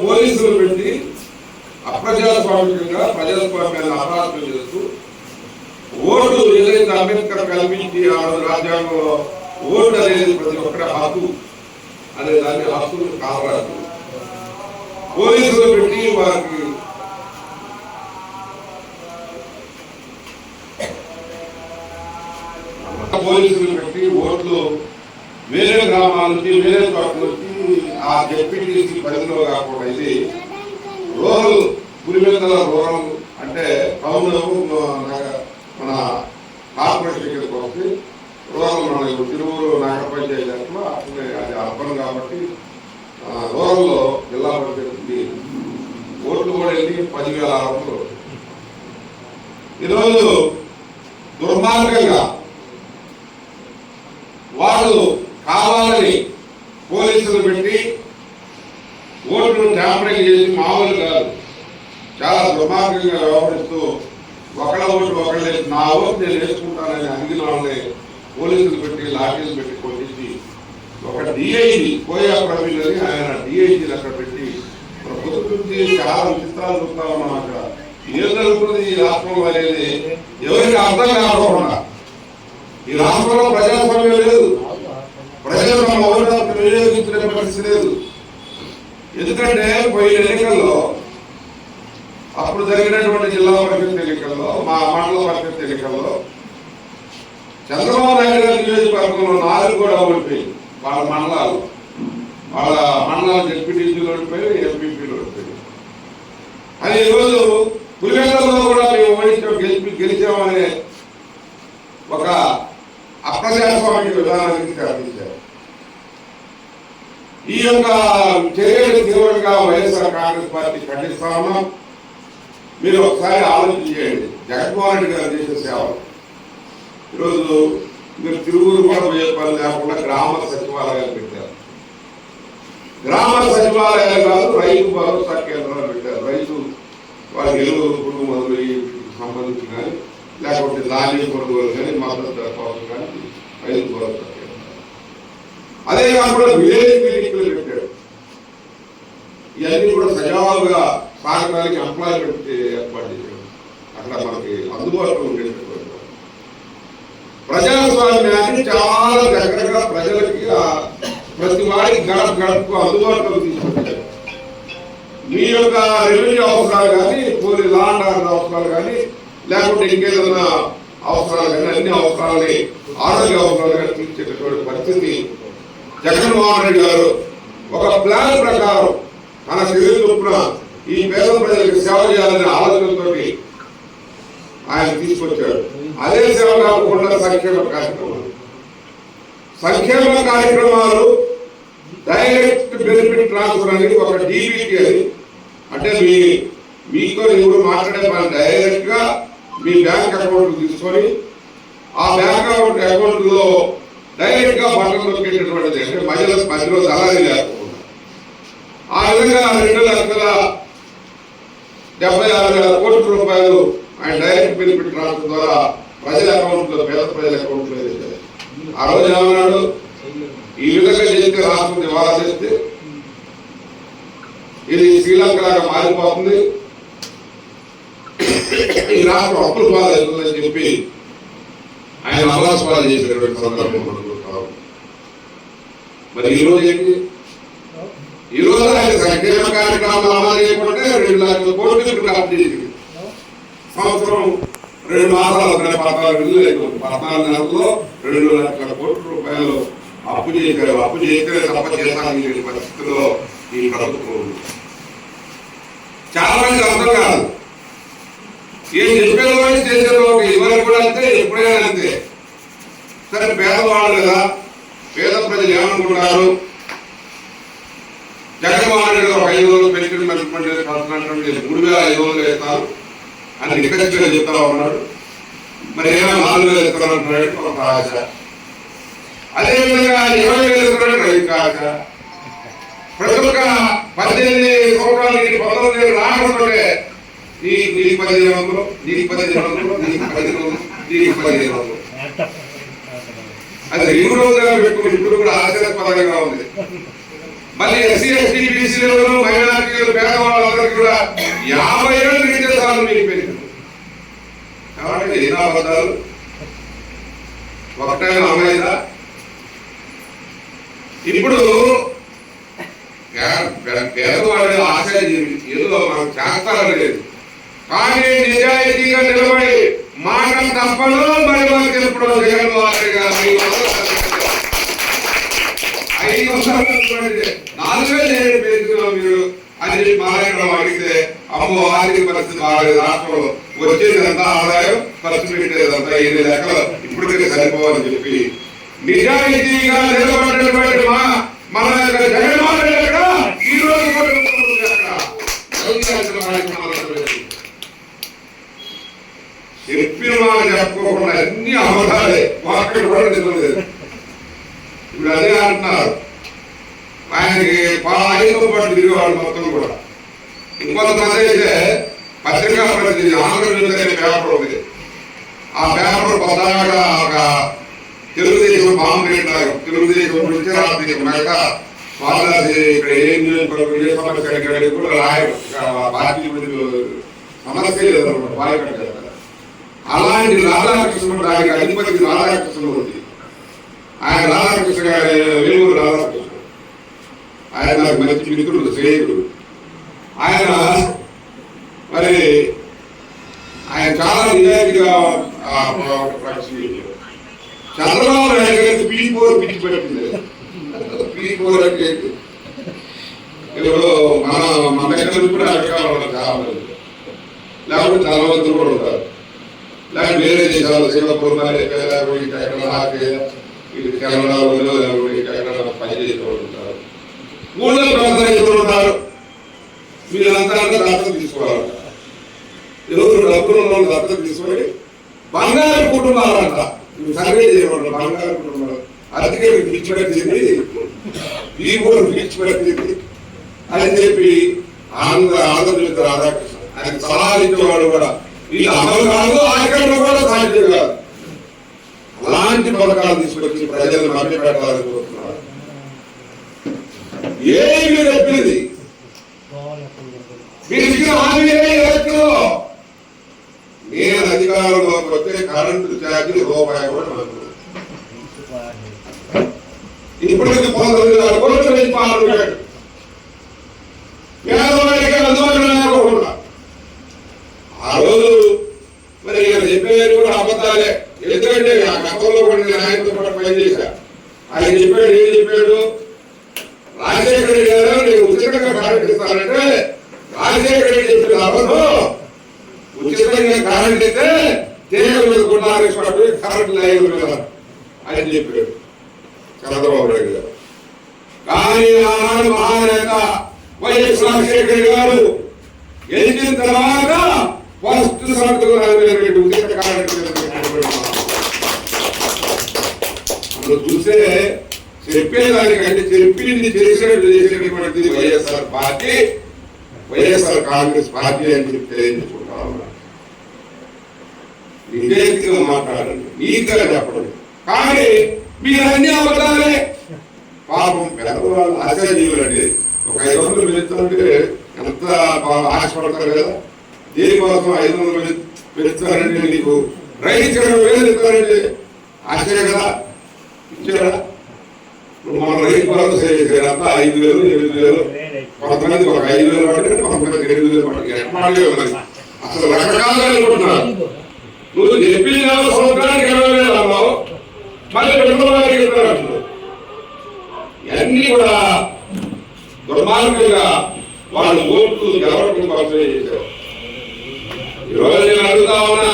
పోలీసులు పెట్టి అప్రజాస్వామికంగా ప్రజాస్వామ్యాన్ని అపరాధం చేస్తూ ఓటు ఏదైతే అంబేద్కర్ కల్పించి ఆ రాజ్యాంగంలో ఓటు అనేది ప్రతి ఒక్కరి హక్కు అనే దాన్ని హక్కులు కావరాదు పోలీసులు పెట్టి వారికి పోలీసులు పెట్టి ఓట్లు వేరే గ్రామాల నుంచి వేరే చోట్ల నుంచి ఆ జెడ్పీటీసీ పరిధిలో కాకుండా ఇది రూరల్ పులివెందుల రూరల్ అంటే టౌన్ మన కార్పొరేషన్ కిందకి వస్తే రూరల్ మన తిరువురు నగర పంచాయతీ అట్లా అట్లే అది అర్బన్ కాబట్టి రూరల్లో జిల్లా పరిషత్ ఓట్లు కూడా వెళ్ళి 10,600 ఈరోజు దుర్మార్గంగా వాళ్ళు కావాలని పోలీసులు పెట్టి ఓట్లు ట్యాంపరింగ్ చేసి మామూలు కాదు చాలా దుర్మార్గంగా వ్యవహరిస్తూ ఒకళ్ళ ఓటు ఒకళ్ళు వేసి నా ఓటు నేను వేసుకుంటానని అడిగిన వాళ్ళని పోలీసులు పెట్టి లాఠీలు పెట్టి కొట్టించి ఒక డిఐజీ కోయా ప్రవీణ్ అని ఆయన డిఐజీని అక్కడ పెట్టి ప్రభుత్వం చాలా చిత్రాలు చూస్తా ఉన్నాం అక్కడ ఏం జరుగుతుంది ఈ రాష్ట్రంలో అనేది ఎవరికి అర్థం కాకుండా ఈ రాష్ట్రంలో ప్రజాస్వామ్యం లేదు ప్రజలు తమ ఓటు వినియోగించుకునే పరిస్థితి లేదు ఎందుకంటే పోయిన ఎన్నికల్లో అప్పుడు జరిగినటువంటి జిల్లా పరిషత్ ఎన్నికల్లో మా మండల పరిషత్ ఎన్నికల్లో చంద్రబాబు నాయుడు గారి నియోజకవర్గంలో 4 కూడా ఓడిపోయి వాళ్ళ మండలాలు జెడ్పీటీసీలు ఓడిపోయి ఎంపీపీలు ఓడిపోయి అది ఈరోజు పులివెందులలో కూడా మేము ఓడించాం గెలిచామనే ఒక అప్రజాస్వామిక విధానానికి కల్పించారు. ఈ యొక్క చర్యలు తీవ్రంగా వైఎస్ఆర్ కాంగ్రెస్ పార్టీ ఖండిస్తా ఉన్నాం. మీరు ఒకసారి ఆలోచన చేయండి. జగన్మోహన్ రెడ్డి గారు చేసే సేవలు ఈరోజు మీరు తిరుగురు కూడా పోయే పని లేకుండా గ్రామ సచివాలయాలు పెట్టారు. గ్రామ సచివాలయాలు కాదు రైతు భరోసా కేంద్రాలు పెట్టారు. రైతు వారి ఎరువులు పురుగు మందులు సంబంధించి కానీ లేకపోతే ధాన్యం కొనుగోలు కానీ మద్దతు ధర కోసం కానీ రైతు భరోసా కేంద్రాలు. అదే కాకుండా విలేజ్ క్లినిక్లు పెట్టాడు. ఇవన్నీ కూడా సజావుగా సాగడానికి ఎంప్లాయ్మెంట్ ఏర్పాటు చేశాడు. అక్కడ మనకి అందుబాటులో ఉండేటటువంటి ప్రజాస్వామ్యాన్ని చాలా దగ్గరగా ప్రజలకి ప్రతి వారికి గడపకు అందుబాటులో తీసుకొచ్చారు. మీ యొక్క రెవెన్యూ అవసరాలు కానీ పోలీస్ లా అండ్ ఆర్డర్ అవసరాలు కానీ లేకపోతే ఇంకేదైనా అవసరాలు కానీ అన్ని అవసరాలని ఆరోగ్య అవసరాలు కానీ తీర్చేటటువంటి పరిస్థితి జగన్మోహన్ రెడ్డి గారు ఒక ప్లాన్ ప్రకారం తన శరీర చొప్పున ఈ పేద ప్రజలకు సేవ చేయాలనే ఆలోచనతో ఆయన తీసుకొచ్చాడు. అదే సేవ కాకుండా సంక్షేమ కార్యక్రమాలు డైరెక్ట్ బెనిఫిట్ ట్రాన్స్ఫర్ అనేది ఒక డీబీటీ అని అంటే మీతో ఎవరు మాట్లాడే పని డైరెక్ట్ గా మీ బ్యాంక్ అకౌంట్ తీసుకొని ఆ బ్యాంక్ అకౌంట్ లో డైరెక్ట్ గా బట్టలు నొక్కేటటువంటిది అంటే మహిళలకు మధ్యలో దళారీ లేకుండా ఆ విధంగా 2,76,000 కోట్ల రూపాయలు ఆయన డైరెక్ట్ బెనిఫిట్ ట్రాన్స్ఫర్ ద్వారా ప్రజల అకౌంట్ లో పేద ప్రజల అకౌంట్ లో వేశారు. ఆ రోజు ఏమన్నాడు, ఈ విధంగా చేస్తే రాష్ట్రం దివాలా చేస్తే ఇది శ్రీలంక లాగా మారిపోతుంది, ఈ రాష్ట్రం అప్పులు బాధవుతుందని చెప్పి ఆయన అమలాస్వాలు చేసినటువంటి సందర్భం మనం చూస్తాం. మరి ఈ రోజు ఏంటి, ఈ రోజు ఆయన సంక్షేమ కార్యక్రమాలు అమలు చేయకుంటే 2 లక్షల కోట్లు ప్రాప్తి చేసింది. సంవత్సరం 2 మాసాలు 14 నెలల్లో 2 లక్షల కోట్ల రూపాయలు అప్పు చేశారు. అప్పు చేస్తే తప్ప చేస్తానికి పరిస్థితుల్లో ఈ ప్రభుత్వం ఉంది. చాలా మంది అర్థం కాదు, ఏం చెప్పేవాళ్ళు చేసేవాళ్ళు ఇవన్నీ కూడా అంతే, ఎప్పుడైనా అంతే. సరే పేదవాళ్ళు కదా, పేద ప్రజలు ఏమనుకుంటారు, జగన్మోహన్ రెడ్డి గారు 5,000 పెన్షన్ మెజర్మెంట్ 3,500 ఇస్తారు అని నికచ్చిగా చెప్తా ఉన్నాడు. మరి ఏమో 4,000 ఇస్తానంటున్నాడు ఒక ఆశ. అదేవిధంగా 20,000 ఇస్తున్నాడు రైతు ఆశ. ప్రతి ఒక్క 18 సంవత్సరాలకి 19 రాకపోతే నీకు 1,500, నీకు 1,500, నీకు 1,500, నీకు 1,500 అది 2 రోజులుగా పెట్టుకుని ఇప్పుడు కూడా ఆశ్చర్యపరంగా ఉంది. మళ్ళీ ఎస్సీ ఎస్టీ బీసీలు మైనారిటీ పేదవాళ్ళందరికీ కూడా 50 ఏళ్ళు ఇచ్చేసారు మీకు పెన్షన్. కాబట్టి ఎన్ని అబద్ధాలు ఒకటైనా అమ్మాయిదా? ఇప్పుడు పేదవాడి ఆశ ఏదో మనం చేస్తారని లేదు, కానీ నిజాయితీగా నిలబడి మాట తప్పను మరి వాళ్ళు తెలుపడం జగన్మోహన్ రెడ్డి గారు 4,000 పెంచుకున్నాం మీరు అని మహారాష్ట్రలో అడిగితే అమ్మో ఆర్థిక పరిస్థితి బాగాలేదు, రాష్ట్రంలో వచ్చేదంతా ఆదాయం ఖర్చు పెట్టేదంతా 8 లెక్కలు ఇప్పటికే సరిపోవని చెప్పి నిజాయితీగా నిలబడినటువంటి మన జగన్మోహన్ రెడ్డి గారు ఈ రోజు చెప్పిన మాట చెప్పుకోకుండా అన్ని అబద్ధాలే, ఒక్కటి కూడా నిజం లేదు. ఇప్పుడు అదే అంటున్నారు, ఆయనకి 5 పాటు తిరిగేవాళ్ళు మొత్తం కూడా. ఇంకొంతమంది అయితే పత్రికా ప్రతినిధి ఆంధ్రజ్యోతి అనే పేపర్ ఉంది, ఆ పేపర్ కొత్తగా ఒక తెలుగుదేశం బాంబు పెట్టారు, తెలుగుదేశం గురించి రాత్రి మిగతా స్వామి ఇక్కడ ఏ సమస్య కూడా రాయరు, పార్టీ సమస్య లేదన్నమాట, బాగా. అలాంటి రాధాకృష్ణుడు దానికి అధిపతి రాధాకృష్ణమూర్తి, ఆయన రాధాకృష్ణ గారి వేలూరు రాధాకృష్ణ, ఆయన నాకు మంచి మిత్రుడు, స్నేహితుడు. ఆయన మరి ఆయన చాలా నిజాయితీగా చంద్రబాబు నాయుడు గారికి పీపోర్ పిచ్చి పెట్టింది. పీపోర్ అంటే ఇప్పుడు మన దగ్గర కూడా అడగాలి చాలా మంది, లేకపోతే చాలా మంది కూడా ఉంటారు, లేకపోతే వేరే దేశాలు సింగపూర్ కెనడా పనిచేస్తూ ఉంటారు, ఊళ్ళో ప్రాంతం ఎదురు ఉంటారు. మీరంతా దత్తత తీసుకోవాలంట, ఎవరు డబ్బులు దత్తత తీసుకొని బంగారు కుటుంబాలంట సర్వే చేయమంట, బంగారు కుటుంబాలు అందుకే పిచ్చి పెట్టింది, ఈ ఊరు పిచ్చి పెట్టింది అని చెప్పి ఆంధ్రజ్యోతి రాధాకృష్ణ ఆయన సలహాలు ఇచ్చేవాడు కూడా. ఇది అమలు కాదు, ఆచరణ కూడా సాధ్యం కాదు. అలాంటి పథకాలు తీసుకొచ్చి ప్రజలను మభ్య పెట్టాలని కోరుతున్నారు. ఏమి చెప్పింది నేను అధికారంలోకి వస్తే కరెంటు ఛార్జీ రూపాయి కూడా మనకు ఇప్పటికి 19,000 కోట్లు పెంచాడు. పేదవాడికి అందుబాటులో లేకుండా ఆ రోజు మరి ఇక్కడ చెప్పేది కూడా అబద్ధాలే. ఎందుకంటే ఆ గతంలో కూడా నేను ఆయనతో పాటు పనిచేశా. ఆయన చెప్పాడు, ఏం చెప్పాడు, రాజశేఖర రెడ్డి గారు నేను ఉచితంగా కరెంట్ ఇస్తానంటే రాజశేఖర రెడ్డి చెప్పిన అబద్ధం. ఉచితంగా కరెంట్ ఇస్తే తీగల మీద గుండారేసి కరెంట్ లైన్ మీద అని చెప్పాడు చంద్రబాబు నాయుడు గారు. కానీ ఆనాడు మహానేత వైఎస్ రాజశేఖర గారు గెలిచిన తర్వాత ఫస్ట్ సంతకం ఉచిత కరెంట్ అందులో చూస్తే చెప్పేదానికంటే చెప్పింది చేసినట్టు చేసినటువంటిది వైఎస్ఆర్ పార్టీ, వైఎస్ఆర్ కాంగ్రెస్ పార్టీ అని చెప్పి తెలియజేసుకుంటా ఉన్నా. నిజాయితీగా మాట్లాడండి, నీతిగా చెప్పండి. కానీ మీరు అన్ని అబద్ధాలే. పాపం పెద్దవాళ్ళు ఆశ్చర్యజీవులు అండి. ఒక 500 పెంచుతుంటే ఎంత ఆశపడతారు కదా. దేనికోసం 500 పెంచుతారంటే నీకు రైతు 20,000 ఇస్తారంటే ఆశ్చర్య కదా. ఇచ్చారా? మన రైతు భరోసా చేశారు అంతా 5,000, 8,000, కొంతమంది ఒక 5,000 పడితే కొంతమంది 8,000 పడి అసలు రకరకాలుగా అనుకుంటున్నారు. నువ్వు చెప్పిన సంవత్సరానికి 20,000 అన్నావు, మళ్ళీ 2,000 ఇస్తారు. ఇవన్నీ కూడా దుర్మార్గంగా వాళ్ళు ఓట్లు గెలవడం కోసం చేశారు. ఈరోజు నేను అడుగుతా ఉన్నా,